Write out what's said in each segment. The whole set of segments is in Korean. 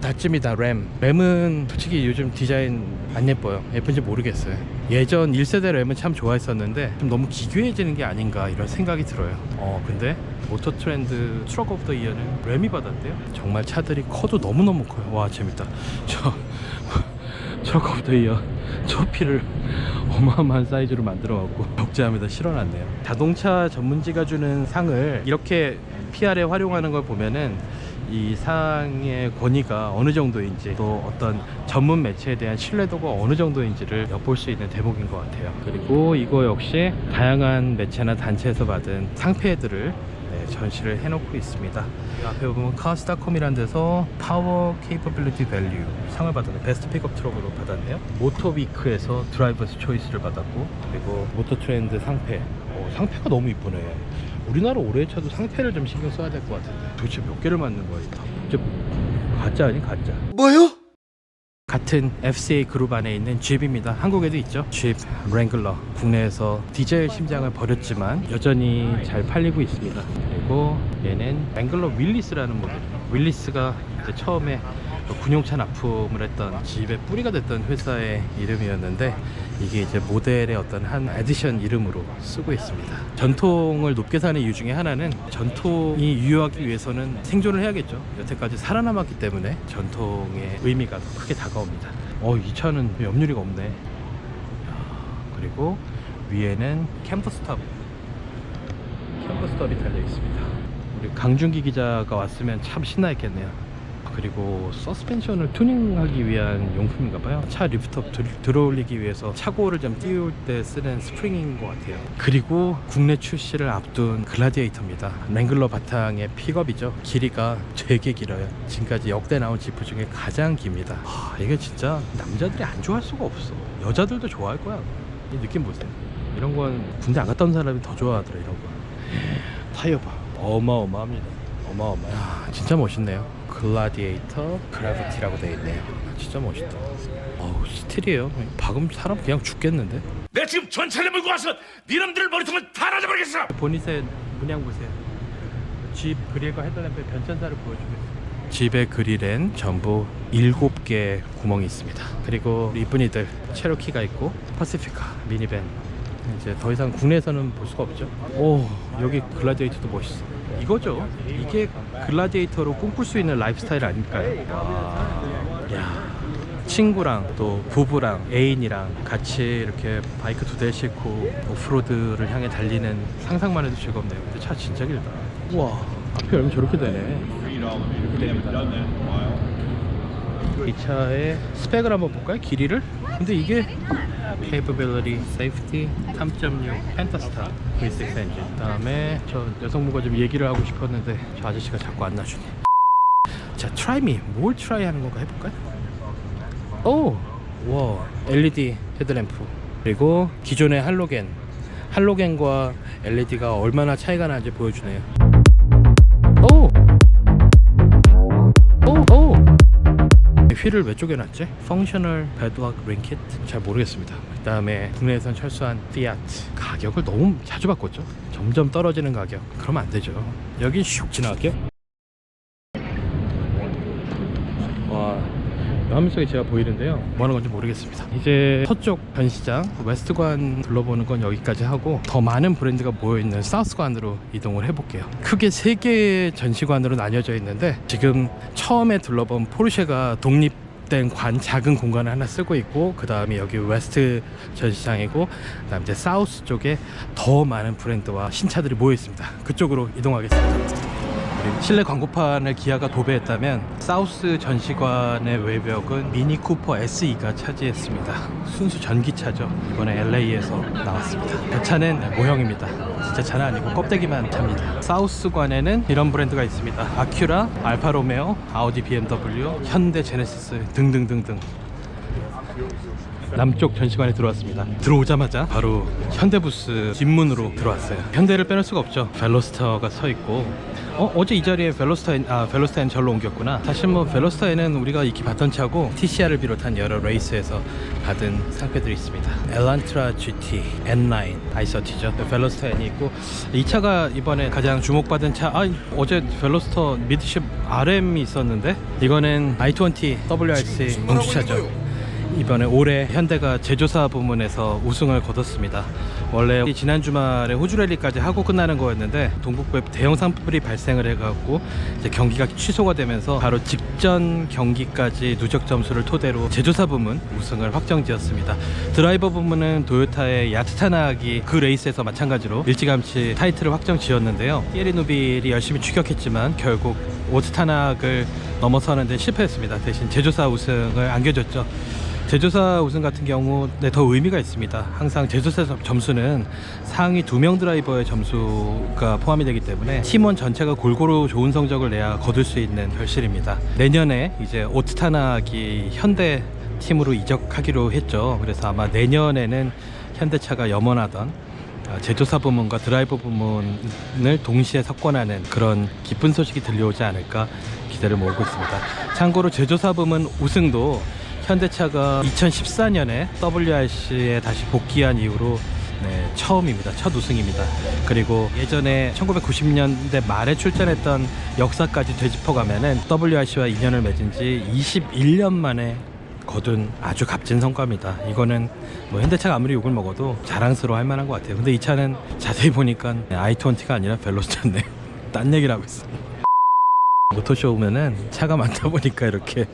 다쯤이다. 램은 솔직히 요즘 디자인 안 예뻐요. 예쁜지 모르겠어요. 예전 1세대 램은 참 좋아했었는데 좀 너무 기괴해지는 게 아닌가 이런 생각이 들어요. 근데 모터 트렌드 트럭 오브 더 이어는 램이 받았대요. 정말 차들이 커도 너무너무 커요. 와, 재밌다. 저 트럭 오브 더 이어 초피를 어마어마한 사이즈로 만들어갖고 적재함에다 실어놨네요. 자동차 전문지가 주는 상을 이렇게 PR에 활용하는 걸 보면은 이 상의 권위가 어느 정도인지, 또 어떤 전문 매체에 대한 신뢰도가 어느 정도인지를 엿볼 수 있는 대목인 것 같아요. 그리고 이거 역시 다양한 매체나 단체에서 받은 상패들을 전시를 해놓고 있습니다. 앞에 보면 카스닷컴이라는 데서 파워 케이퍼빌리티 밸류 상을 받았네요. 베스트 픽업 트럭으로 받았네요. 모터위크에서 드라이버스 초이스를 받았고, 그리고 모터 트렌드 상패. 상패가 너무 이쁘네. 우리나라 올해의 차도 상패를 좀 신경 써야 될 것 같은데 도대체 몇 개를 만든 거야? 진짜 가짜 아니 가짜? 뭐요? 같은 FCA 그룹 안에 있는 집입니다. 한국에도 있죠. 집 랭글러. 국내에서 디젤 심장을 버렸지만 여전히 잘 팔리고 있습니다. 그리고 얘는 랭글러 윌리스라는 모델. 윌리스가 이제 처음에 군용차 납품을 했던 집의 뿌리가 됐던 회사의 이름이었는데, 이게 이제 모델의 어떤 한 에디션 이름으로 쓰고 있습니다. 전통을 높게 사는 이유 중에 하나는, 전통이 유효하기 위해서는 생존을 해야겠죠. 여태까지 살아남았기 때문에 전통의 의미가 더 크게 다가옵니다. 이 차는 옆유리가 없네. 그리고 위에는 캠퍼스톱이 달려 있습니다. 우리 강준기 기자가 왔으면 참 신나했겠네요. 그리고 서스펜션을 튜닝하기 위한 용품인가봐요. 차 리프트업 들어올리기 위해서 차고를 좀 띄울 때 쓰는 스프링인 것 같아요. 그리고 국내 출시를 앞둔 글라디에이터입니다. 랭글러 바탕의 픽업이죠. 길이가 되게 길어요. 지금까지 역대 나온 지프 중에 가장 깁니다. 이게 진짜 남자들이 안 좋아할 수가 없어. 여자들도 좋아할 거야. 이 느낌 보세요. 이런 건 군대 안 갔다 온 사람이 더 좋아하더라. 이런 거. 타이어 봐. 어마어마합니다. 어마어마해. 진짜 멋있네요. 글라디에이터 그래비티라고 되어 있네요. 진짜 멋있다. 스틸이에요. 박으면 사람 그냥 죽겠는데. 내가 지금 전차를 몰고 와서 니놈들 머리통을 다 날려버리겠어. 보닛의 문양 보세요. 집 그릴과 헤드램프의 변천사를 보여주겠습니다. 집의 그릴엔 전부 7개의 구멍이 있습니다. 그리고 이쁜이들 체로키가 있고, 파시피카 미니밴. 이제 더 이상 국내에서는 볼 수가 없죠. 여기 글라디에이터도 멋있어. 이거죠. 이게 글라디에이터로 꿈꿀 수 있는 라이프스타일 아닐까요? 야, 친구랑 또 부부랑 애인이랑 같이 이렇게 바이크 2대 싣고 오프로드를 향해 달리는 상상만 해도 즐겁네요. 근데 차 진짜 길다. 우와, 앞에 열면 저렇게 되네. 이렇게 됩니다. 이 차의 스펙을 한번 볼까요? 길이를? 근데 이게 Capability, Safety 3.6 펜타스타 V6 엔진. 그 다음에 저 여성분과 좀 얘기를 하고 싶었는데 저 아저씨가 자꾸 안 놔주네. 자, Try Me. 뭘 트라이 하는 건가 해볼까요? 와, LED 헤드램프. 그리고 기존의 할로겐과 LED가 얼마나 차이가 나는지 보여주네요. 휠을 왜 쪼개놨지? 펑셔널 베드락 링킷? 잘 모르겠습니다. 그 다음에 국내에선 철수한 피아트. 가격을 너무 자주 바꿨죠. 점점 떨어지는 가격. 그러면 안 되죠. 여긴 슉 지나갈게요. 와, 화면 속에 제가 보이는데요. 뭐 하는 건지 모르겠습니다. 이제 서쪽 전시장 웨스트관 둘러보는 건 여기까지 하고, 더 많은 브랜드가 모여있는 사우스관으로 이동을 해볼게요. 크게 3개의 전시관으로 나뉘어져 있는데, 지금 처음에 둘러본 포르쉐가 독립된 작은 공간을 하나 쓰고 있고, 그 다음에 여기 웨스트 전시장이고, 그 다음 이제 사우스 쪽에 더 많은 브랜드와 신차들이 모여 있습니다. 그쪽으로 이동하겠습니다. 실내 광고판을 기아가 도배했다면, 사우스 전시관의 외벽은 미니 쿠퍼 SE가 차지했습니다. 순수 전기차죠. 이번에 LA에서 나왔습니다. 그 차는 모형입니다. 진짜 차는 아니고 껍데기만 찹니다. 사우스관에는 이런 브랜드가 있습니다. 아큐라, 알파로메오, 아우디 BMW, 현대 제네시스 등등등등. 남쪽 전시관에 들어왔습니다. 들어오자마자 바로 현대 부스 뒷문으로 들어왔어요. 현대를 빼놓을 수가 없죠. 벨로스터가 서 있고 어제 이 자리에 벨로스타인 절로 옮겼구나. 사실 뭐 벨로스타인은 우리가 익히 봤던 차고 TCR을 비롯한 여러 레이스에서 받은 상패들이 있습니다. 엘란트라 GT N9 i30죠. 벨로스타인이 있고 이 차가 이번에 가장 주목받은 차. 어제 벨로스터 미드십 RM이 있었는데 이거는 i20 WRC 공주차죠. 이번에 올해 현대가 제조사 부문에서 우승을 거뒀습니다. 원래 지난 주말에 호주 랠리까지 하고 끝나는 거였는데 동북부에 대형 산불이 발생을 해갖고 이제 경기가 취소가 되면서 바로 직전 경기까지 누적 점수를 토대로 제조사 부문 우승을 확정지었습니다. 드라이버 부문은 도요타의 야트타나기 그 레이스에서 마찬가지로 일찌감치 타이틀을 확정지었는데요. 피에리 누빌이 열심히 추격했지만 결국 오스타낙을 넘어서는데 실패했습니다. 대신 제조사 우승을 안겨줬죠. 제조사 우승 같은 경우 더 의미가 있습니다. 항상 제조사 점수는 상위 2명 드라이버의 점수가 포함이 되기 때문에 팀원 전체가 골고루 좋은 성적을 내야 거둘 수 있는 결실입니다. 내년에 이제 오스타낙이 현대 팀으로 이적하기로 했죠. 그래서 아마 내년에는 현대차가 염원하던 제조사 부문과 드라이버 부문을 동시에 석권하는 그런 기쁜 소식이 들려오지 않을까 기대를 모으고 있습니다. 참고로 제조사 부문 우승도 현대차가 2014년에 WRC에 다시 복귀한 이후로 처음입니다. 첫 우승입니다. 그리고 예전에 1990년대 말에 출전했던 역사까지 되짚어가면은 WRC와 인연을 맺은 지 21년 만에 거둔 아주 값진 성과입니다. 이거는 뭐 현대차가 아무리 욕을 먹어도 자랑스러워 할 만한 것 같아요. 근데 이 차는 자세히 보니까 i20가 아니라 벨로스터인데 딴 얘기를 하고 있어요. 모터쇼 오면은 차가 많다 보니까 이렇게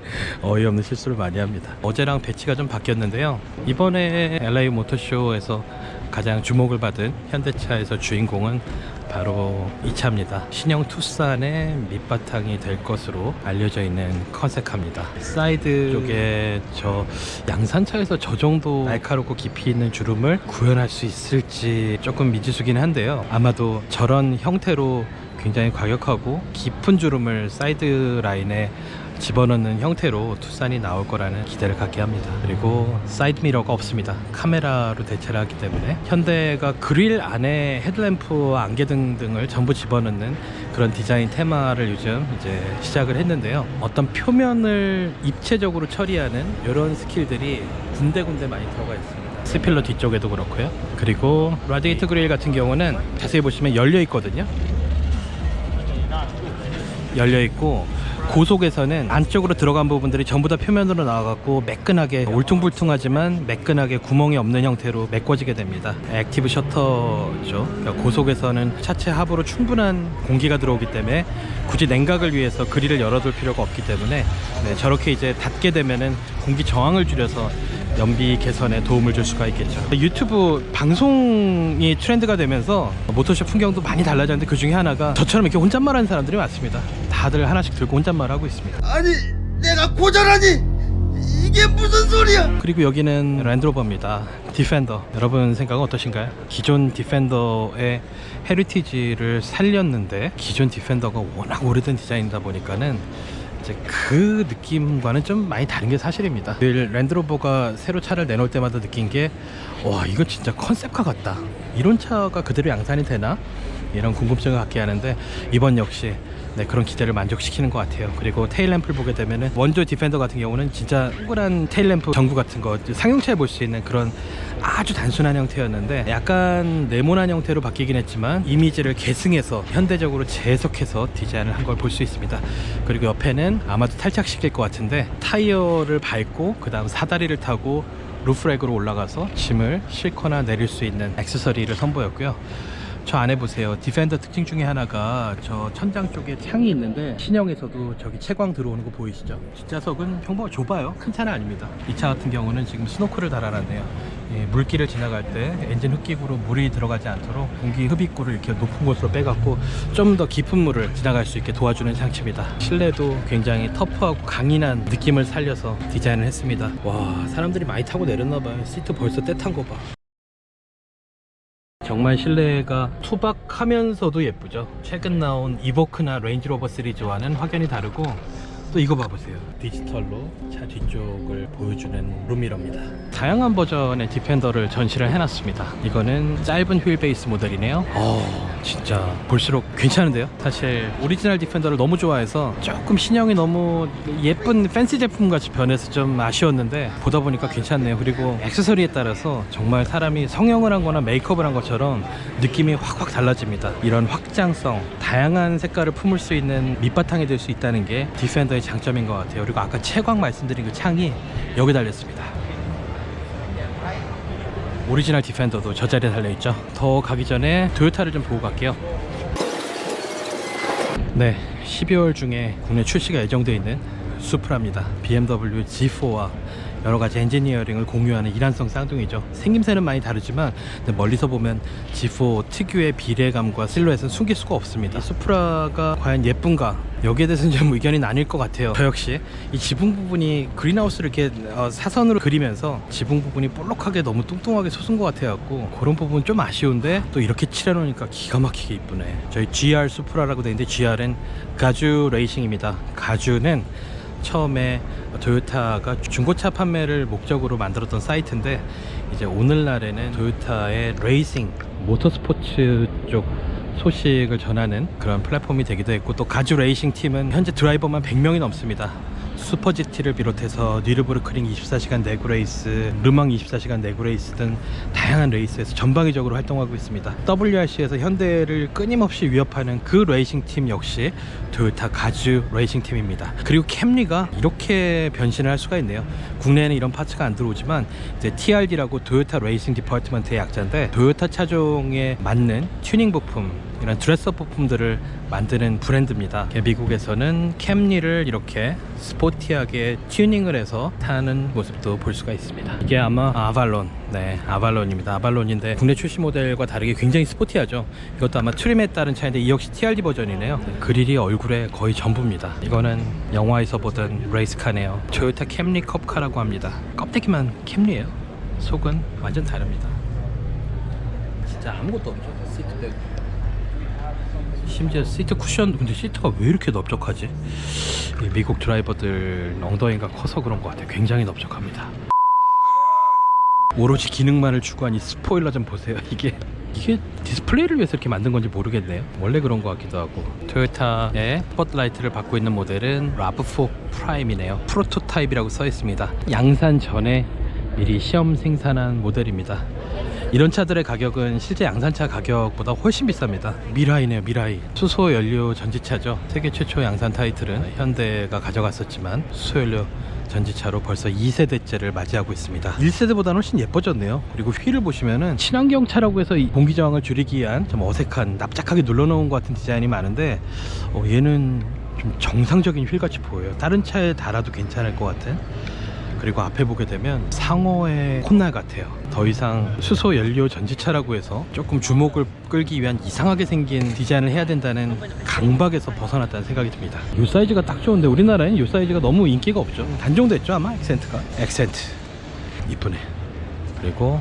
어이없는 실수를 많이 합니다. 어제랑 배치가 좀 바뀌었는데요. 이번에 LA 모터쇼에서 가장 주목을 받은 현대차에서 주인공은 바로 이 차입니다. 신형 투싼의 밑바탕이 될 것으로 알려져 있는 컨셉카입니다. 사이드 쪽에 저 양산차에서 저 정도 날카롭고 깊이 있는 주름을 구현할 수 있을지 조금 미지수긴 한데요. 아마도 저런 형태로 굉장히 과격하고 깊은 주름을 사이드 라인에 집어넣는 형태로 투싼이 나올 거라는 기대를 갖게 합니다. 그리고 사이드 미러가 없습니다. 카메라로 대체를 하기 때문에 현대가 그릴 안에 헤드램프와 안개등 등을 전부 집어넣는 그런 디자인 테마를 요즘 이제 시작을 했는데요. 어떤 표면을 입체적으로 처리하는 이런 스킬들이 군데군데 많이 들어가 있습니다. 스필러 뒤쪽에도 그렇고요. 그리고 라디에이터 그릴 같은 경우는 자세히 보시면 열려 있거든요. 열려 있고 고속에서는 안쪽으로 들어간 부분들이 전부 다 표면으로 나와갖고 매끈하게 울퉁불퉁하지만 매끈하게 구멍이 없는 형태로 메꿔지게 됩니다. 액티브 셔터죠. 그러니까 고속에서는 차체 하부로 충분한 공기가 들어오기 때문에 굳이 냉각을 위해서 그릴을 열어둘 필요가 없기 때문에 저렇게 이제 닫게 되면은 공기 저항을 줄여서 연비 개선에 도움을 줄 수가 있겠죠. 유튜브 방송이 트렌드가 되면서 모터쇼 풍경도 많이 달라졌는데 그 중에 하나가 저처럼 이렇게 혼잣말 하는 사람들이 많습니다. 다들 하나씩 들고 혼잣말 하고 있습니다. 아니 내가 고절하니 이게 무슨 소리야? 그리고 여기는 랜드로버입니다. 디펜더. 여러분 생각은 어떠신가요? 기존 디펜더의 헤리티지를 살렸는데 기존 디펜더가 워낙 오래된 디자인이다 보니까는 이제 그 느낌과는 좀 많이 다른 게 사실입니다. 랜드로버가 새로 차를 내놓을 때마다 느낀 게 와, 이거 진짜 컨셉카 같다. 이런 차가 그대로 양산이 되나? 이런 궁금증을 갖게 하는데 이번 역시 그런 기대를 만족시키는 것 같아요. 그리고 테일램프를 보게 되면은 원조 디펜더 같은 경우는 진짜 동그란 테일램프 전구 같은 거 상용차에 볼 수 있는 그런 아주 단순한 형태였는데 약간 네모난 형태로 바뀌긴 했지만 이미지를 계승해서 현대적으로 재해석해서 디자인을 한 걸 볼 수 있습니다. 그리고 옆에는 아마도 탈착시킬 것 같은데 타이어를 밟고 그 다음 사다리를 타고 루프렉으로 올라가서 짐을 싣거나 내릴 수 있는 액세서리를 선보였고요. 저 안에 보세요. 디펜더 특징 중에 하나가 저 천장 쪽에 창이 있는데 신형에서도 저기 채광 들어오는 거 보이시죠? 뒷좌석은 평범 좁아요. 큰 차는 아닙니다. 이 차 같은 경우는 지금 스노클을 달아놨네요. 물길을 지나갈 때 엔진 흡기구로 물이 들어가지 않도록 공기 흡입구를 이렇게 높은 곳으로 빼갖고 좀 더 깊은 물을 지나갈 수 있게 도와주는 장치입니다. 실내도 굉장히 터프하고 강인한 느낌을 살려서 디자인을 했습니다. 와, 사람들이 많이 타고 내렸나봐요. 시트 벌써 때 탄 거 봐. 정말 실내가 투박하면서도 예쁘죠. 최근 나온 이보크나 레인지로버 시리즈와는 확연히 다르고 또 이거 봐보세요. 디지털로 차 뒤쪽을 보여주는 룸미러입니다. 다양한 버전의 디펜더를 전시를 해놨습니다. 이거는 짧은 휠 베이스 모델이네요. 진짜 볼수록 괜찮은데요. 사실 오리지널 디펜더를 너무 좋아해서 조금 신형이 너무 예쁜 팬시 제품같이 변해서 좀 아쉬웠는데 보다 보니까 괜찮네요. 그리고 액세서리에 따라서 정말 사람이 성형을 한 거나 메이크업을 한 것처럼 느낌이 확확 달라집니다. 이런 확장성, 다양한 색깔을 품을 수 있는 밑바탕이 될 수 있다는 게 디펜더의 장점인 것 같아요. 그리고 아까 채광 말씀드린 그 창이 여기 달렸습니다. 오리지널 디펜더도 저 자리에 달려있죠. 더 가기 전에 토요타를 좀 보고 갈게요. 네, 12월 중에 국내 출시가 예정되어 있는 수프라입니다. BMW G4와 여러가지 엔지니어링을 공유하는 이란성 쌍둥이죠. 생김새는 많이 다르지만 멀리서 보면 G4 특유의 비례감과 실루엣은 숨길 수가 없습니다. 이 수프라가 과연 예쁜가? 여기에 대해서는 좀 의견이 나뉠 것 같아요. 저 역시 이 지붕 부분이 그린하우스를 이렇게 사선으로 그리면서 지붕 부분이 볼록하게 너무 뚱뚱하게 솟은 것 같아갖고 그런 부분은 좀 아쉬운데 또 이렇게 칠해놓으니까 기가 막히게 이쁘네. 저희 GR 수프라라고 되어 있는데 GR은 가주 레이싱입니다. 가주는 처음에 토요타가 중고차 판매를 목적으로 만들었던 사이트인데 이제 오늘날에는 토요타의 레이싱, 모터스포츠 쪽 소식을 전하는 그런 플랫폼이 되기도 했고, 또 가주 레이싱 팀은 현재 드라이버만 100명이 넘습니다. 슈퍼 GT를 비롯해서 뉴르부르크링 24시간 내구 레이스, 르망 24시간 내구 레이스 등 다양한 레이스에서 전방위적으로 활동하고 있습니다. WRC에서 현대를 끊임없이 위협하는 그 레이싱 팀 역시 토요타 가주 레이싱 팀입니다. 그리고 캠리가 이렇게 변신을 할 수가 있네요. 국내에는 이런 파츠가 안 들어오지만 이제 TRD라고 토요타 레이싱 디파트먼트의 약자인데, 토요타 차종에 맞는 튜닝 부품, 이런 드레스업 부품들을 만드는 브랜드입니다. 미국에서는 캠리를 이렇게 스포티하게 튜닝을 해서 타는 모습도 볼 수가 있습니다. 이게 아마 아발론, 네, 아발론입니다. 아발론인데 국내 출시 모델과 다르게 굉장히 스포티하죠. 이것도 아마 트림에 따른 차인데 이 역시 TRD 버전이네요. 그릴이 얼굴에 거의 전부입니다. 이거는 영화에서 보던 레이스카네요. 토요타 캠리 컵카라고 합니다. 껍데기만 캠리예요. 속은 완전 다릅니다. 진짜 아무것도 없죠. 시트백, 심지어 시트 쿠션, 근데 시트가 왜 이렇게 넓적하지? 미국 드라이버들 엉덩이가 커서 그런 것 같아요. 굉장히 넓적합니다. 오로지 기능만을 추구한 이 스포일러 좀 보세요. 이게 디스플레이를 위해서 이렇게 만든 건지 모르겠네요. 원래 그런 것 같기도 하고. 토요타의 스포트라이트를 받고 있는 모델은 RAV4 프라임이네요. 프로토타입이라고 써 있습니다. 양산 전에 미리 시험 생산한 모델입니다. 이런 차들의 가격은 실제 양산차 가격보다 훨씬 비쌉니다. 미라이네요. 미라이. 수소 연료 전지차죠. 세계 최초 양산 타이틀은 현대가 가져갔었지만 수소연료 전지차로 벌써 2세대째를 맞이하고 있습니다. 1세대보다는 훨씬 예뻐졌네요. 그리고 휠을 보시면은 친환경 차라고 해서 이 공기 저항을 줄이기 위한 좀 어색한, 납작하게 눌러놓은 것 같은 디자인이 많은데 얘는 좀 정상적인 휠같이 보여요. 다른 차에 달아도 괜찮을 것 같은. 그리고 앞에 보게 되면 상어의 콧날 같아요. 더 이상 수소 연료 전지차라고 해서 조금 주목을 끌기 위한 이상하게 생긴 디자인을 해야 된다는 강박에서 벗어났다는 생각이 듭니다. 이 사이즈가 딱 좋은데 우리나라에는 이 사이즈가 너무 인기가 없죠. 단종됐죠 아마. 액센트가. 액센트 이쁘네. 그리고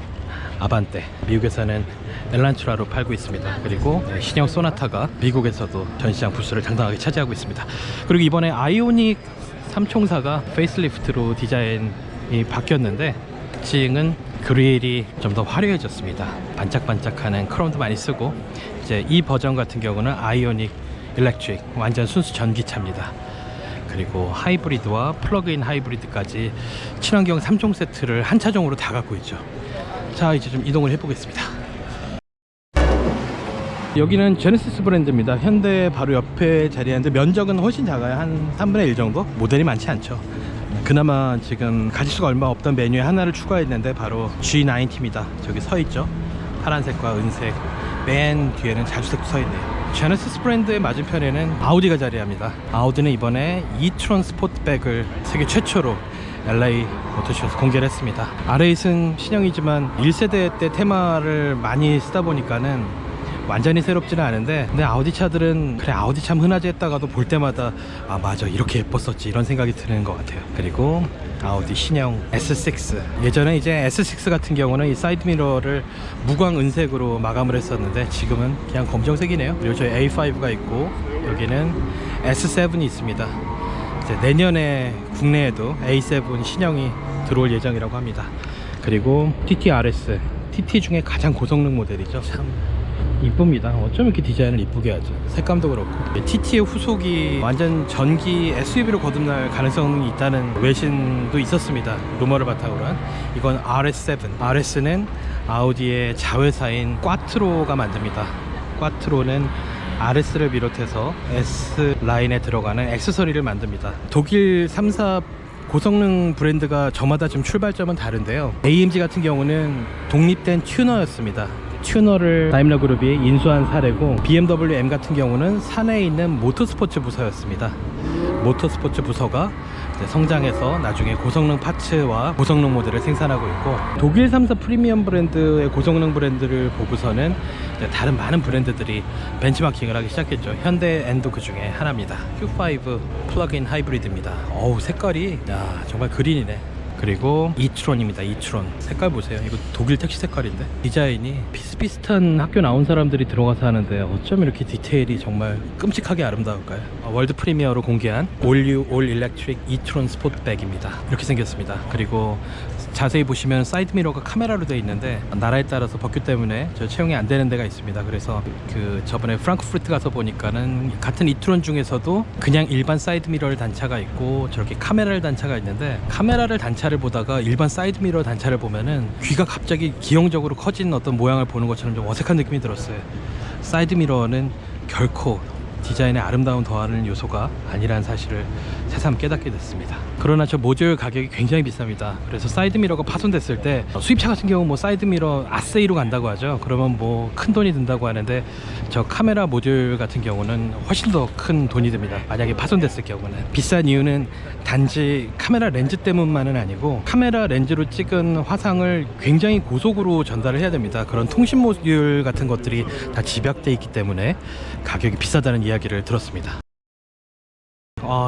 아반떼, 미국에서는 엘란트라로 팔고 있습니다. 그리고 신형 소나타가 미국에서도 전시장 부스를 당당하게 차지하고 있습니다. 그리고 이번에 아이오닉 3총사가 페이스리프트로 디자인이 바뀌었는데, 특징은 그릴이 좀 더 화려해졌습니다. 반짝반짝하는 크롬도 많이 쓰고, 이제 이 버전 같은 경우는 아이오닉 일렉트릭, 완전 순수 전기차입니다. 그리고 하이브리드와 플러그인 하이브리드까지 친환경 3종 세트를 한 차종으로 다 갖고 있죠. 자, 이제 좀 이동을 해보겠습니다. 여기는 제네시스 브랜드입니다. 현대 바로 옆에 자리하는데 면적은 훨씬 작아요. 한 3분의 1 정도? 모델이 많지 않죠. 그나마 지금 가짓수가 얼마 없던 메뉴에 하나를 추가했는데 바로 G90입니다. 저기 서있죠. 파란색과 은색, 맨 뒤에는 자주색도 서있네요. 제네시스 브랜드의 맞은편에는 아우디가 자리합니다. 아우디는 이번에 e-tron 스포트백을 세계 최초로 LA 모터쇼에서 공개를 했습니다. R8은 신형이지만 1세대 때 테마를 많이 쓰다 보니까는 완전히 새롭지는 않은데, 근데 아우디 차들은 그래 아우디 참 흔하지 했다가도 볼 때마다 아 맞아 이렇게 예뻤었지 이런 생각이 드는 것 같아요. 그리고 아우디 신형 S6, 예전에 이제 S6 같은 경우는 이 사이드 미러를 무광 은색으로 마감을 했었는데 지금은 그냥 검정색이네요. 그리고 저희 A5가 있고 여기는 S7이 있습니다. 이제 내년에 국내에도 A7 신형이 들어올 예정이라고 합니다. 그리고 TT RS, TT 중에 가장 고성능 모델이죠. 참 이쁩니다. 어쩜 이렇게 디자인을 이쁘게 하죠. 색감도 그렇고. TT의 후속이 완전 전기 SUV로 거듭날 가능성이 있다는 외신도 있었습니다. 루머를 바탕으로 한. 이건 RS7. RS는 아우디의 자회사인 꽈트로가 만듭니다. 꽈트로는 RS를 비롯해서 S 라인에 들어가는 액세서리를 만듭니다. 독일 3사 고성능 브랜드가 저마다 지금 출발점은 다른데요. AMG 같은 경우는 독립된 튜너였습니다. 튜너를 다임러 그룹이 인수한 사례고, BMW M 같은 경우는 산에 있는 모터스포츠 부서였습니다. 모터스포츠 부서가 이제 성장해서 나중에 고성능 파츠와 고성능 모델을 생산하고 있고, 독일 3사 프리미엄 브랜드의 고성능 브랜드를 보고서는 이제 다른 많은 브랜드들이 벤치마킹을 하기 시작했죠. 현대 N도 그 중에 하나입니다. Q5 플러그인 하이브리드입니다. 어우, 색깔이 야 정말 그린이네. 그리고 이트론입니다. 이트론 색깔 보세요. 이거 독일 택시 색깔인데 디자인이 비슷비슷한 학교 나온 사람들이 들어가서 하는데 어쩜 이렇게 디테일이 정말 끔찍하게 아름다울까요? 월드 프리미어로 공개한 All New All Electric 이트론 스포츠백입니다. 이렇게 생겼습니다. 그리고 자세히 보시면 사이드 미러가 카메라로 되어 있는데 나라에 따라서 법규 때문에 저 채용이 안 되는 데가 있습니다. 그래서 그 저번에 프랑크푸르트 가서 보니까는 같은 이트론 중에서도 그냥 일반 사이드 미러를 단차가 있고 저렇게 카메라를 단차가 있는데, 카메라를 단차를 보다가 일반 사이드 미러 단차를 보면은 귀가 갑자기 기형적으로 커진 어떤 모양을 보는 것처럼 좀 어색한 느낌이 들었어요. 사이드 미러는 결코 디자인의 아름다움 더하는 요소가 아니라는 사실을 새삼 깨닫게 됐습니다. 그러나 저 모듈 가격이 굉장히 비쌉니다. 그래서 사이드 미러가 파손됐을 때 수입차 같은 경우 뭐 사이드 미러 아세이로 간다고 하죠. 그러면 뭐 큰 돈이 든다고 하는데 저 카메라 모듈 같은 경우는 훨씬 더 큰 돈이 듭니다. 만약에 파손됐을 경우는. 비싼 이유는 단지 카메라 렌즈 때문만은 아니고 카메라 렌즈로 찍은 화상을 굉장히 고속으로 전달을 해야 됩니다. 그런 통신 모듈 같은 것들이 다 집약돼 있기 때문에 가격이 비싸다는 이야기를 들었습니다.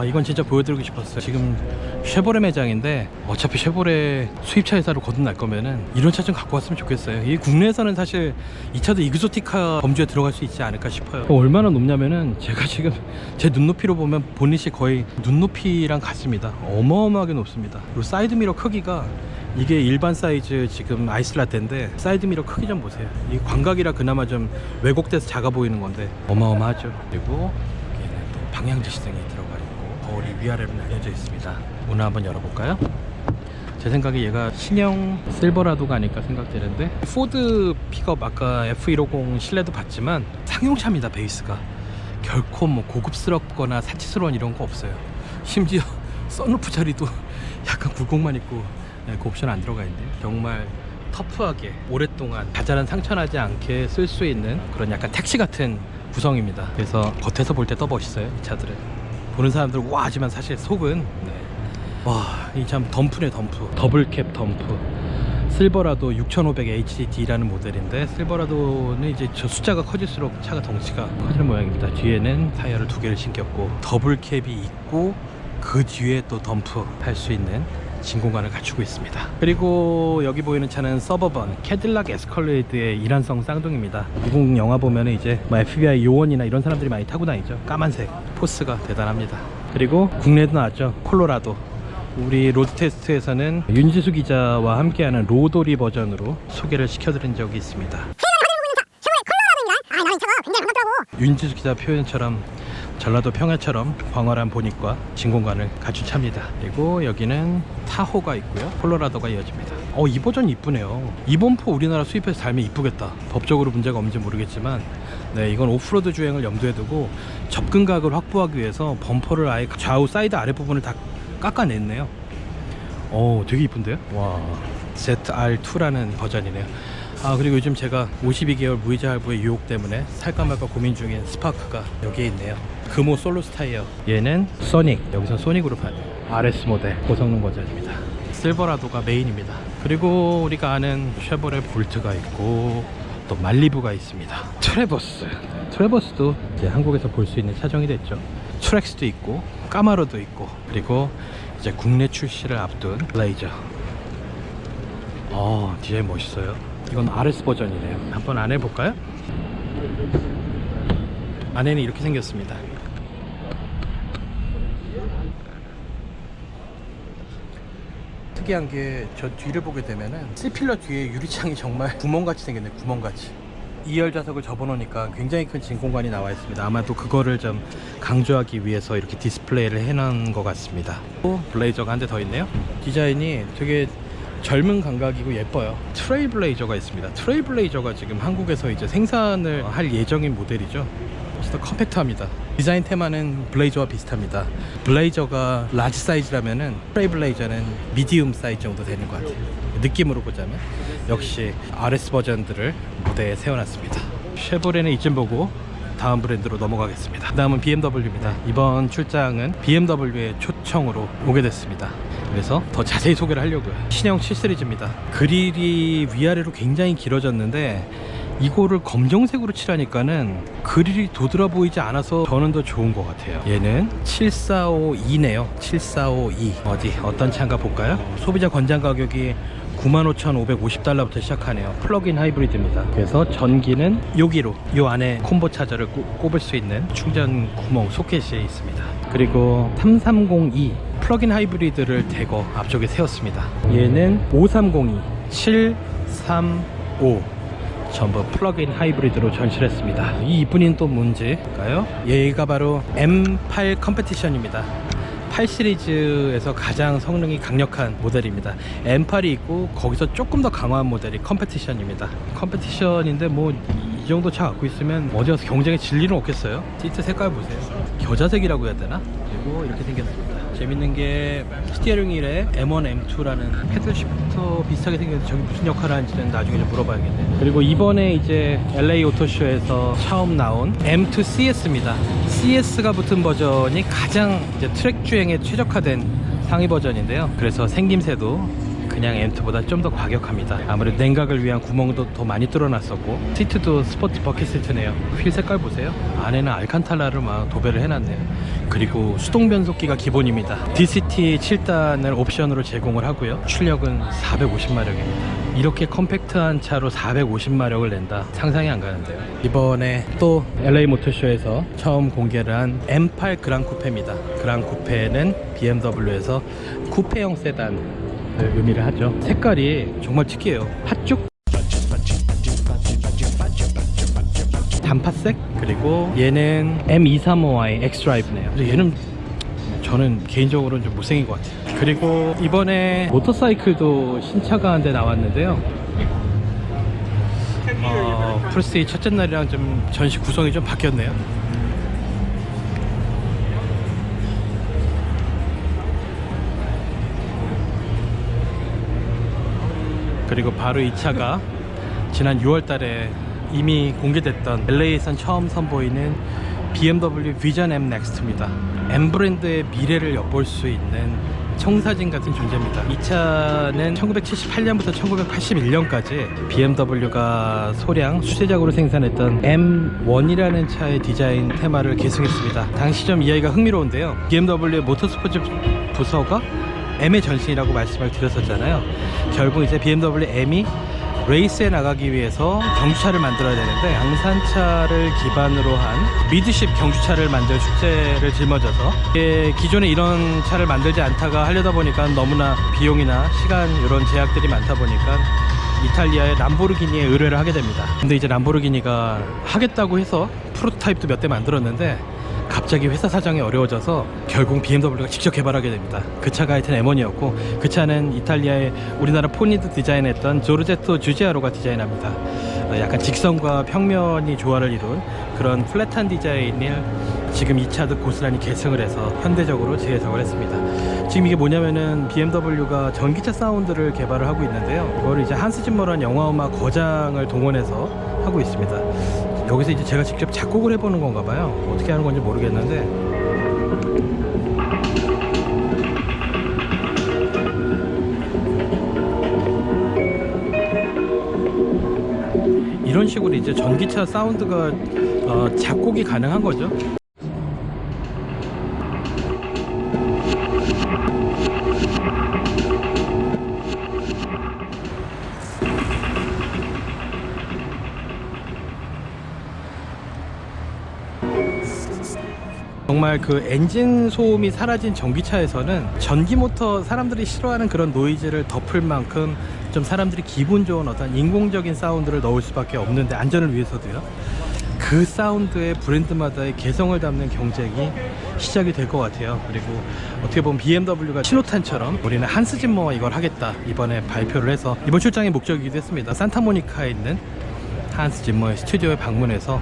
이건 진짜 보여드리고 싶었어요. 지금 쉐보레 매장인데 어차피 쉐보레 수입차 회사로 거듭날 거면은 이런 차 좀 갖고 왔으면 좋겠어요. 이 국내에서는 사실 이 차도 익소티카 범주에 들어갈 수 있지 않을까 싶어요. 얼마나 높냐면은 제가 지금 제 눈높이로 보면 보닛이 거의 눈높이랑 같습니다. 어마어마하게 높습니다. 그리고 사이드 미러 크기가 이게 일반 사이즈 지금 아이슬라떼인데 사이드 미러 크기 좀 보세요. 이 광각이라 그나마 좀 왜곡돼서 작아 보이는 건데 어마어마하죠. 그리고 여기는 또 방향 지시등이 들어가 있고 거울이 위아래로 나뉘어져 있습니다. 문을 한번 열어볼까요? 제 생각에 얘가 신형 실버라도가 아닐까 생각되는데, 포드 픽업 아까 F150 실내도 봤지만 상용차입니다. 베이스가 결코 뭐 고급스럽거나 사치스러운 이런 거 없어요. 심지어 썬루프 자리도 약간 굴곡만 있고 그 옵션 안 들어가 있네요. 정말 터프하게 오랫동안 자잘한 상처나지 않게 쓸 수 있는 그런 약간 택시 같은 구성입니다. 그래서 겉에서 볼 때 더 멋있어요. 이 차들은 보는 사람들은 와 하지만 사실 속은 와, 이 참 덤프네. 덤프 더블캡 덤프. 실버라도 6500HD라는 모델인데, 실버라도는 이제 저 숫자가 커질수록 차가 덩치가 커지는 모양입니다. 뒤에는 타이어를 2개를 신겼고 더블캡이 있고 그 뒤에 또 덤프 할 수 있는 진공관을 갖추고 있습니다. 그리고 여기 보이는 차는 서버번 캐딜락 에스컬레이드의 일환성 쌍둥이입니다. 미국 영화 보면 이제 뭐 FBI 요원이나 이런 사람들이 많이 타고 다니죠. 까만색 포스가 대단합니다. 그리고 국내도 나왔죠. 콜로라도. 우리 로드테스트에서는 윤지수 기자와 함께하는 로도리 버전으로 소개를 시켜드린 적이 있습니다. 윤지수 기자 표현처럼 전라도 평야처럼 광활한 보닛과 진공관을 갖춘 차입니다. 그리고 여기는 타호가 있고요. 콜로라도가 이어집니다. 이 버전 이쁘네요. 이 범퍼 우리나라 수입해서 달면 이쁘겠다. 법적으로 문제가 없는지 모르겠지만 이건 오프로드 주행을 염두에 두고 접근각을 확보하기 위해서 범퍼를 아예 좌우 사이드 아래 부분을 다 깎아냈네요. 되게 이쁜데요? 와, ZR2라는 버전이네요. 그리고 요즘 제가 52개월 무이자 할부의 유혹 때문에 살까 말까 고민 중인 스파크가 여기에 있네요. 금호 솔로스 타이어. 얘는 소닉, 여기서 소닉으로 파는 RS 모델 고성능 버전입니다. 실버라도가 메인입니다. 그리고 우리가 아는 쉐보레 볼트가 있고 또 말리부가 있습니다. 트레버스도 이제 한국에서 볼 수 있는 차종이 됐죠. 트랙스도 있고 까마로도 있고, 그리고 이제 국내 출시를 앞둔 블레이저. 디자인 멋있어요. 이건 RS 버전이네요. 한번 안에 볼까요? 안에는 이렇게 생겼습니다. 특이한 게 저 뒤를 보게 되면은 C필러 뒤에 유리창이 정말 구멍같이 생겼네. 구멍같이. 2열 좌석을 접어놓으니까 굉장히 큰 진 공간이 나와 있습니다. 아마도 그거를 좀 강조하기 위해서 이렇게 디스플레이를 해놓은 것 같습니다. 또 블레이저가 한 대 더 있네요. 디자인이 되게 젊은 감각이고 예뻐요. 트레일블레이저가 있습니다. 트레일블레이저가 지금 한국에서 이제 생산을 할 예정인 모델이죠. 진짜 컴팩트합니다. 디자인 테마는 블레이저와 비슷합니다. 블레이저가 라지 사이즈라면은 트레일블레이저는 미디움 사이즈 정도 되는 것 같아요. 느낌으로 보자면 역시 RS 버전들을 무대에 세워놨습니다. 쉐보레는 이쯤 보고 다음 브랜드로 넘어가겠습니다. 그 다음은 BMW입니다. 이번 출장은 BMW의 초청으로 오게 됐습니다. 그래서 더 자세히 소개를 하려고요. 신형 7 시리즈입니다. 그릴이 위아래로 굉장히 길어졌는데 이거를 검정색으로 칠하니까는 그릴이 도드라 보이지 않아서 저는 더 좋은 것 같아요. 얘는 7452네요 7452 어떤 차인가 볼까요? 소비자 권장 가격이 95,550달러부터 시작하네요. 플러그인 하이브리드입니다. 그래서 전기는 여기로 요 안에 콤보 차저를 꼽을 수 있는 충전 구멍 소켓이 있습니다. 그리고 3302 플러그인 하이브리드를 대거 앞쪽에 세웠습니다. 얘는 5302 735 전부 플러그인 하이브리드로 전시했습니다. 이 이쁜이는 또 뭔지일까요? 얘가 바로 M8 컴페티션입니다. 8 시리즈에서 가장 성능이 강력한 모델입니다. M8이 있고 거기서 조금 더 강화한 모델이 컴페티션입니다. 컴페티션인데 뭐 이 정도 차 갖고 있으면 어디 가서 경쟁에 질 일은 없겠어요. 시트 색깔 보세요. 겨자색이라고 해야 되나? 그리고 이렇게 생겼습니다. 재밌는 게 스티어링 휠에 M1, M2라는 패들 시프터 비슷하게 생겼는데 저기 무슨 역할을 하는지는 나중에 좀 물어봐야겠네요. 그리고 이번에 이제 LA 오토쇼에서 처음 나온 M2 CS입니다. CS가 붙은 버전이 가장 이제 트랙 주행에 최적화된 상위 버전인데요. 그래서 생김새도 그냥 M2보다 좀 더 과격합니다. 아무래도 냉각을 위한 구멍도 더 많이 뚫어놨었고 시트도 스포츠 버킷 시트네요. 휠 색깔 보세요. 안에는 알칸탈라를 막 도배를 해놨네요. 그리고 수동 변속기가 기본입니다. DCT 7단을 옵션으로 제공을 하고요. 출력은 450마력입니다. 이렇게 컴팩트한 차로 450마력을 낸다, 상상이 안 가는데요. 이번에 또 LA 모터쇼에서 처음 공개를 한 M8 그랑 쿠페입니다. 그랑 쿠페는 BMW에서 쿠페형 세단 의미를 하죠. 색깔이 정말 특이해요. 팥죽 단팥색. 그리고 얘는 M235i 엑스드라이브네요. 근데 얘는 저는 개인적으로는 좀 못생긴 것 같아요. 그리고 이번에 모터사이클도 신차가 한 대 나왔는데요. 프레스데이 첫째 날이랑 좀 전시 구성이 좀 바뀌었네요. 그리고 바로 이 차가 지난 6월 달에 이미 공개됐던 LA에선 처음 선보이는 BMW 비전 M 넥스트입니다. M 브랜드의 미래를 엿볼 수 있는 청사진 같은 존재입니다. 이 차는 1978년부터 1981년까지 BMW가 소량 수제작으로 생산했던 M1이라는 차의 디자인 테마를 계승했습니다. 당시 좀 이야기가 흥미로운데요. BMW의 모터스포츠 부서가 M의 전신이라고 말씀을 드렸었잖아요. 결국 이제 BMW M이 레이스에 나가기 위해서 경주차를 만들어야 되는데 양산차를 기반으로 한 미드십 경주차를 만들 숙제를 짊어져서 기존에 이런 차를 만들지 않다가 하려다 보니까 너무나 비용이나 시간 이런 제약들이 많다 보니까 이탈리아의 람보르기니에 의뢰를 하게 됩니다. 근데 이제 람보르기니가 하겠다고 해서 프로토타입도 몇 대 만들었는데 갑자기 회사 사정이 어려워져서 결국 BMW가 직접 개발하게 됩니다. 그 차가 하여튼 M1이었고 그 차는 이탈리아의 우리나라 포니드 디자인했던 조르제토 주지아로가 디자인합니다. 약간 직선과 평면이 조화를 이룬 그런 플랫한 디자인을 지금 이 차도 고스란히 계승을 해서 현대적으로 재해석을 했습니다. 지금 이게 뭐냐면은 BMW가 전기차 사운드를 개발을 하고 있는데요. 이거를 이제 한스 짐머라는 영화음악 거장을 동원해서 하고 있습니다. 여기서 이제 제가 직접 작곡을 해보는 건가 봐요. 어떻게 하는 건지 모르겠는데 이런 식으로 이제 전기차 사운드가 작곡이 가능한 거죠. 정말 그 엔진 소음이 사라진 전기차에서는 전기 모터 사람들이 싫어하는 그런 노이즈를 덮을 만큼 좀 사람들이 기분 좋은 어떤 인공적인 사운드를 넣을 수밖에 없는데, 안전을 위해서도요. 그 사운드에 브랜드마다의 개성을 담는 경쟁이 시작이 될 것 같아요. 그리고 어떻게 보면 BMW가 신호탄처럼 우리는 한스 짐머와 이걸 하겠다 이번에 발표를 해서 이번 출장의 목적이기도 했습니다. 산타모니카에 있는 한스 짐머의 스튜디오에 방문해서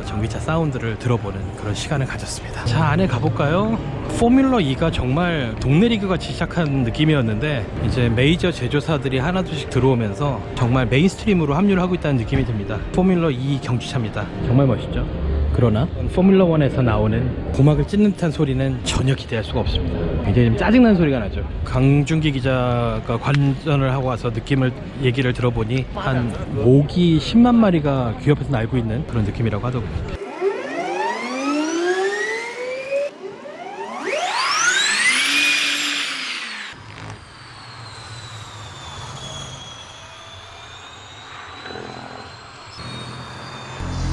전기차 사운드를 들어보는 그런 시간을 가졌습니다. 자, 안에 가볼까요? 포뮬러 2가 정말 동네 리그같이 시작한 느낌이었는데 이제 메이저 제조사들이 하나둘씩 들어오면서 정말 메인스트림으로 합류를 하고 있다는 느낌이 듭니다. 포뮬러 2 경주차입니다. 정말 멋있죠? 그러나 포뮬러 1에서 나오는 고막을 찢는 듯한 소리는 전혀 기대할 수가 없습니다. 굉장히 좀 짜증나는 소리가 나죠. 강준기 기자가 관전을 하고 와서 얘기를 들어보니 한 모기 10만 마리가 귀 옆에서 날고 있는 그런 느낌이라고 하더군요.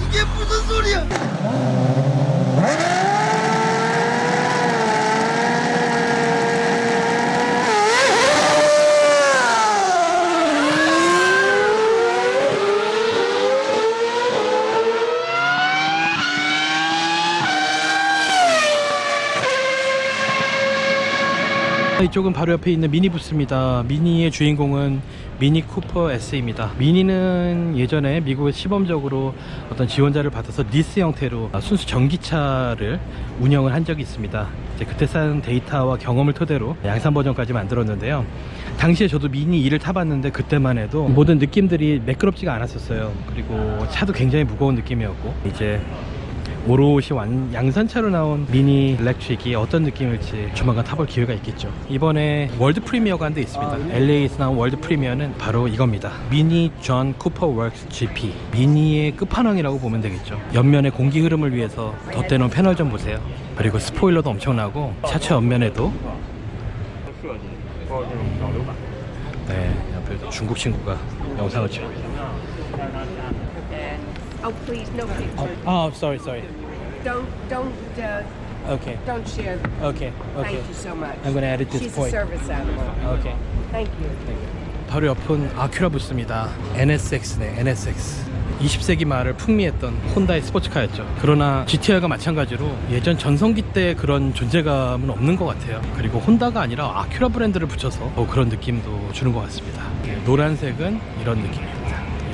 이게 무슨 소리야? 이쪽은 바로 옆에 있는 미니 부스입니다. 미니의 주인공은 미니 쿠퍼 S입니다. 미니는 예전에 미국에서 시범적으로 어떤 지원자를 받아서 리스 형태로 순수 전기차를 운영을 한 적이 있습니다. 이제 그때 쌓은 데이터와 경험을 토대로 양산 버전까지 만들었는데요. 당시에 저도 미니 2를 타봤는데 그때만 해도 모든 느낌들이 매끄럽지가 않았었어요. 그리고 차도 굉장히 무거운 느낌이었고, 이제 오롯이 양산차로 나온 미니 일렉트릭이 어떤 느낌일지 조만간 타볼 기회가 있겠죠. 이번에 월드 프리미어가 한 대 있습니다. LA에서 나온 월드 프리미어는 바로 이겁니다. 미니 존 쿠퍼 웍스 GP. 미니의 끝판왕이라고 보면 되겠죠. 옆면의 공기 흐름을 위해서 덧대놓은 패널 좀 보세요. 그리고 스포일러도 엄청나고 차체 옆면에도 네, 옆에 중국 친구가 영상을 찍어요. Oh, please, no picture. Oh, sorry. Okay. Don't share. Okay. Thank you so much. I'm gonna edit this She's point. a service animal. Okay. Thank you. 바로 옆은 아큐라 부스입니다. NSX네, NSX. 20세기 말을 풍미했던 혼다의 스포츠카였죠. 그러나 GTR과 마찬가지로 예전 전성기 때 그런 존재감은 없는 것 같아요. 그리고 혼다가 아니라 아큐라 브랜드를 붙여서 그런 느낌도 주는 것 같습니다. 노란색은 이런 느낌입니다.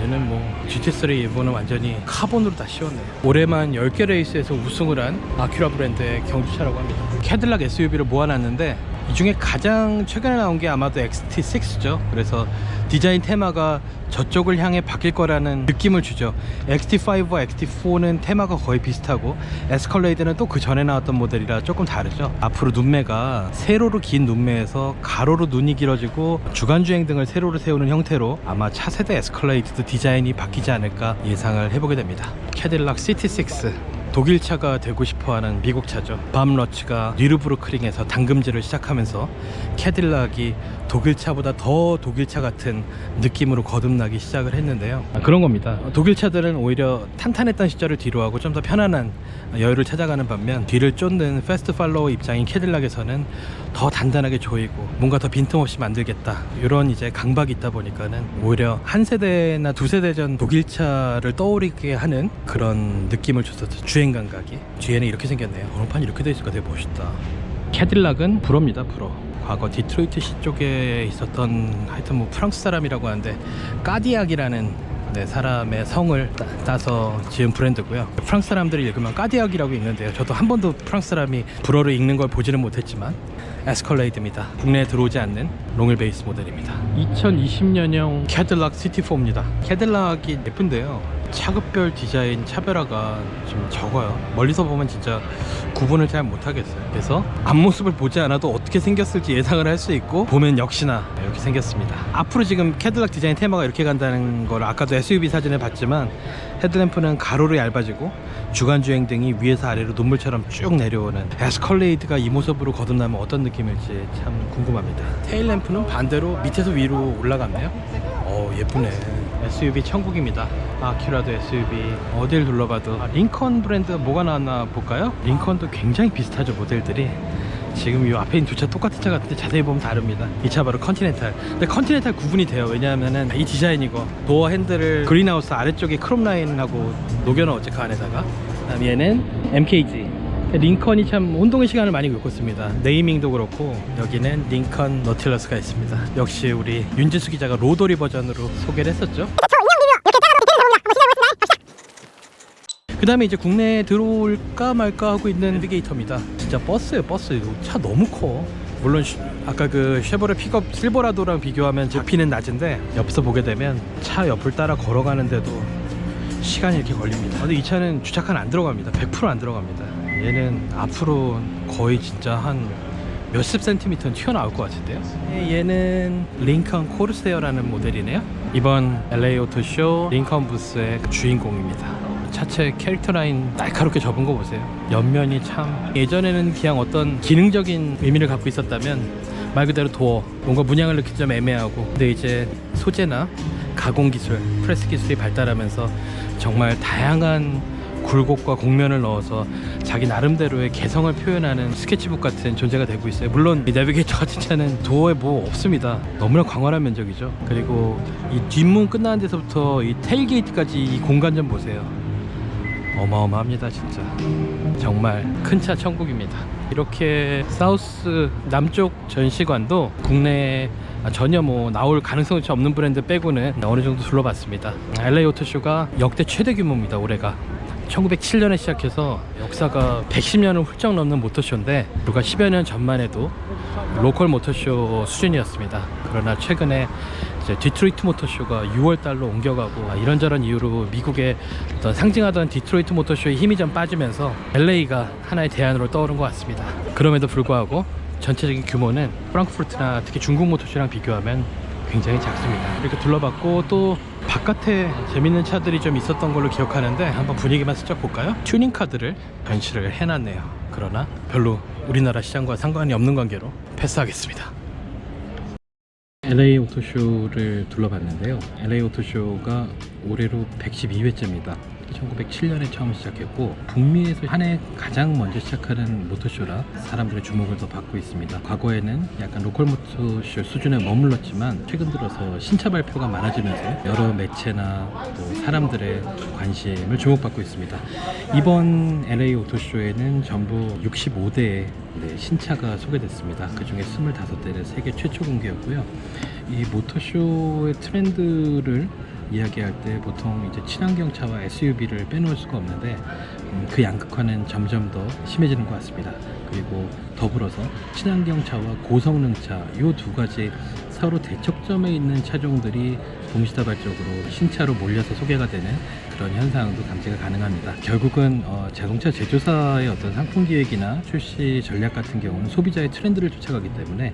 얘는 뭐 GT3 이번은 완전히 카본으로 다 씌웠네요. 올해만 10개 레이스에서 우승을 한 아큐라 브랜드의 경주차라고 합니다. 캐딜락 SUV를 모아놨는데 이 중에 가장 최근에 나온 게 아마도 XT6죠. 그래서 디자인 테마가 저쪽을 향해 바뀔 거라는 느낌을 주죠. XT5와 XT4는 테마가 거의 비슷하고, 에스컬레이드는 또 그 전에 나왔던 모델이라 조금 다르죠. 앞으로 눈매가 세로로 긴 눈매에서 가로로 눈이 길어지고 주간주행 등을 세로로 세우는 형태로 아마 차세대 에스컬레이드도 디자인이 바뀌지 않을까 예상을 해보게 됩니다. 캐딜락 CT6, 독일차가 되고 싶어하는 미국 차죠. 밤 러츠가 뉴르부르크링에서 당금질을 시작하면서 캐딜락이 독일차보다 더 독일차 같은 느낌으로 거듭나기 시작을 했는데요. 그런 겁니다. 독일차들은 오히려 탄탄했던 시절을 뒤로하고 좀 더 편안한 여유를 찾아가는 반면, 뒤를 쫓는 패스트 팔로워 입장인 캐딜락에서는 더 단단하게 조이고 뭔가 더 빈틈없이 만들겠다, 이런 이제 강박이 있다 보니까는 오히려 한 세대나 두 세대 전 독일차를 떠오르게 하는 그런 느낌을 줬었죠. 주행 감각이. 뒤에는 이렇게 생겼네요. 번호판이 이렇게 돼 있으니까 되게 멋있다. 캐딜락은 불어입니다. 불어. 과거 디트로이트시 쪽에 있었던 하여튼 뭐 프랑스 사람이라고 하는데 까디악이라는 사람의 성을 따서 지은 브랜드고요. 프랑스 사람들이 읽으면 까디악이라고 읽는데요. 저도 한 번도 프랑스 사람이 불어를 읽는 걸 보지는 못했지만 에스컬레이드입니다. 국내에 들어오지 않는 롱일 베이스 모델입니다. 2020년형 캐딜락 CT4입니다. 캐딜락이 예쁜데요. 차급별 디자인 차별화가 좀 적어요. 멀리서 보면 진짜 구분을 잘 못하겠어요. 그래서 앞모습을 보지 않아도 어떻게 생겼을지 예상을 할 수 있고, 보면 역시나 이렇게 생겼습니다. 앞으로 지금 캐딜락 디자인 테마가 이렇게 간다는 걸 아까도 SUV 사진을 봤지만, 헤드램프는 가로로 얇아지고 주간주행 등이 위에서 아래로 눈물처럼 쭉 내려오는 에스컬레이드가 이 모습으로 거듭나면 어떤 느낌일지 참 궁금합니다. 테일램프는 반대로 밑에서 위로 올라갔네요. 예쁘네. SUV 천국입니다. 아큐라도 SUV 어딜 둘러봐도 링컨 브랜드 뭐가 나왔나 볼까요? 링컨도 굉장히 비슷하죠, 모델들이. 지금 이 앞에 있는 두 차 똑같은 차 같은데 자세히 보면 다릅니다. 이 차 바로 컨티넨탈. 근데 컨티넨탈 구분이 돼요. 왜냐하면은 이 디자인이고 도어 핸들을 그린하우스 아래쪽에 크롬 라인하고 녹여넣었지, 그 안에다가. 그다음 얘는 MKG. 링컨이 참 혼동의 시간을 많이 겪었습니다. 네이밍도 그렇고 여기는 링컨 너틸러스가 있습니다. 역시 우리 윤지수 기자가 로도리 버전으로 소개를 했었죠. 그 다음에 이제 국내에 들어올까 말까 하고 있는 내비게이터입니다. 진짜 버스예요, 버스. 차 너무 커. 물론 아까 그 쉐보레 픽업 실버라도랑 비교하면 부피는 낮은데 옆에서 보게 되면 차 옆을 따라 걸어가는데도 시간이 이렇게 걸립니다. 근데 이 차는 주차칸 안 들어갑니다. 100% 안 들어갑니다. 얘는 앞으로 거의 진짜 한 몇십 센티미터는 튀어나올 것 같은데요. 얘는 링컨 코르세어라는 모델이네요. 이번 LA 오토쇼 링컨 부스의 주인공입니다. 차체 캐릭터 라인 날카롭게 접은 거 보세요. 옆면이 참, 예전에는 그냥 어떤 기능적인 의미를 갖고 있었다면 말 그대로 도어, 뭔가 문양을 넣기 좀 애매하고, 근데 이제 소재나 가공 기술, 프레스 기술이 발달하면서 정말 다양한 굴곡과 곡면을 넣어서 자기 나름대로의 개성을 표현하는 스케치북 같은 존재가 되고 있어요. 물론 이 내비게이터 같은 차는 도어에 뭐 없습니다. 너무나 광활한 면적이죠. 그리고 이 뒷문 끝나는 데서부터 이 테일게이트까지 이 공간 좀 보세요. 어마어마합니다, 진짜. 정말 큰 차 천국입니다. 이렇게 사우스 남쪽 전시관도 국내에 전혀 뭐 나올 가능성이 없는 브랜드 빼고는 어느 정도 둘러봤습니다. LA 오토쇼가 역대 최대 규모입니다, 올해가. 1907년에 시작해서 역사가 110년을 훌쩍 넘는 모터쇼인데 불과 10여 년 전만 해도 로컬 모터쇼 수준이었습니다. 그러나 최근에 이제 디트로이트 모터쇼가 6월달로 옮겨가고 이런저런 이유로 미국의 어떤 상징하던 디트로이트 모터쇼의 힘이 좀 빠지면서 LA가 하나의 대안으로 떠오른 것 같습니다. 그럼에도 불구하고 전체적인 규모는 프랑크푸르트나 특히 중국 모터쇼랑 비교하면 굉장히 작습니다. 이렇게 둘러봤고 또 바깥에 재밌는 차들이 좀 있었던 걸로 기억하는데 한번 분위기만 슬쩍 볼까요? 튜닝카드를 전시를 해놨네요. 그러나 별로 우리나라 시장과 상관이 없는 관계로 패스하겠습니다. LA 오토쇼를 둘러봤는데요. LA 오토쇼가 올해로 112회째입니다. 1907년에 처음 시작했고 북미에서 한 해 가장 먼저 시작하는 모터쇼라 사람들의 주목을 더 받고 있습니다. 과거에는 약간 로컬 모터쇼 수준에 머물렀지만 최근 들어서 신차 발표가 많아지면서 여러 매체나 또 사람들의 관심을 주목받고 있습니다. 이번 LA 오토쇼에는 전부 65대의 신차가 소개됐습니다. 그 중에 25대는 세계 최초 공개였고요. 이 모터쇼의 트렌드를 이야기할 때 보통 이제 친환경차와 SUV를 빼놓을 수가 없는데 그 양극화는 점점 더 심해지는 것 같습니다. 그리고 더불어서 친환경차와 고성능차 이 두 가지 서로 대척점에 있는 차종들이 동시다발적으로 신차로 몰려서 소개가 되는 그런 현상도 감지가 가능합니다. 결국은 자동차 제조사의 어떤 상품 기획이나 출시 전략 같은 경우는 소비자의 트렌드를 쫓아가기 때문에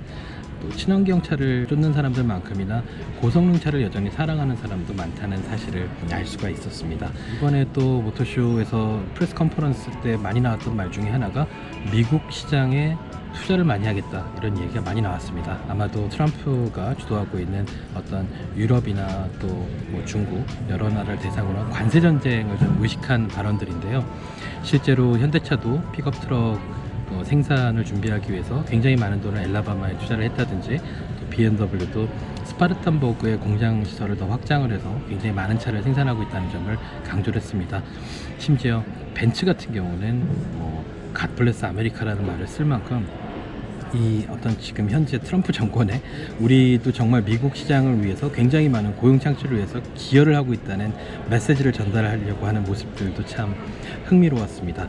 또 친환경차를 쫓는 사람들만큼이나 고성능차를 여전히 사랑하는 사람도 많다는 사실을 알 수가 있었습니다. 이번에 또 모터쇼에서 프레스 컨퍼런스 때 많이 나왔던 말 중에 하나가 미국 시장에 투자를 많이 하겠다, 이런 얘기가 많이 나왔습니다. 아마도 트럼프가 주도하고 있는 어떤 유럽이나 또 뭐 중국 여러 나라를 대상으로 한 관세 전쟁을 좀 의식한 발언들인데요. 실제로 현대차도 픽업 트럭 생산을 준비하기 위해서 굉장히 많은 돈을 엘라바마에 투자를 했다든지, 또 BMW도 스파르탄버그의 공장 시설을 더 확장을 해서 굉장히 많은 차를 생산하고 있다는 점을 강조를 했습니다. 심지어 벤츠 같은 경우는 갓 블레스 아메리카라는 말을 쓸 만큼 이 어떤 지금 현재 트럼프 정권에 우리도 정말 미국 시장을 위해서 굉장히 많은 고용 창출을 위해서 기여를 하고 있다는 메시지를 전달하려고 하는 모습들도 참 흥미로웠습니다.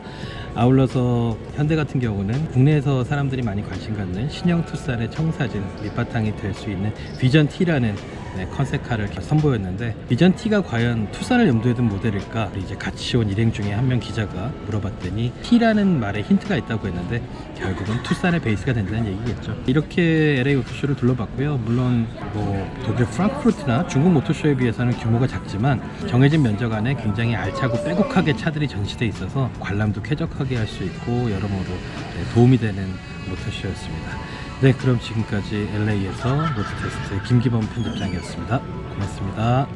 아울러서 현대 같은 경우는 국내에서 사람들이 많이 관심 갖는 신형 투싼의 청사진 밑바탕이 될 수 있는 비전 T라는 컨셉카를 선보였는데, 비전 T가 과연 투싼을 염두에 둔 모델일까? 이제 같이 온 일행 중에 한 명 기자가 물어봤더니 T라는 말에 힌트가 있다고 했는데 결국은 투싼의 베이스가 된다는 얘기겠죠. 이렇게 LA 오토쇼를 둘러봤고요. 물론 뭐 독일 프랑크푸르트나 중국 모터쇼에 비해서는 규모가 작지만 정해진 면적 안에 굉장히 알차고 빼곡하게 차들이 전시돼 있어서 관람도 쾌적하게 할 수 있고 여러모로 도움이 되는 모터쇼였습니다. 네, 그럼 지금까지 LA에서 로드테스트 김기범 편집장이었습니다. 고맙습니다.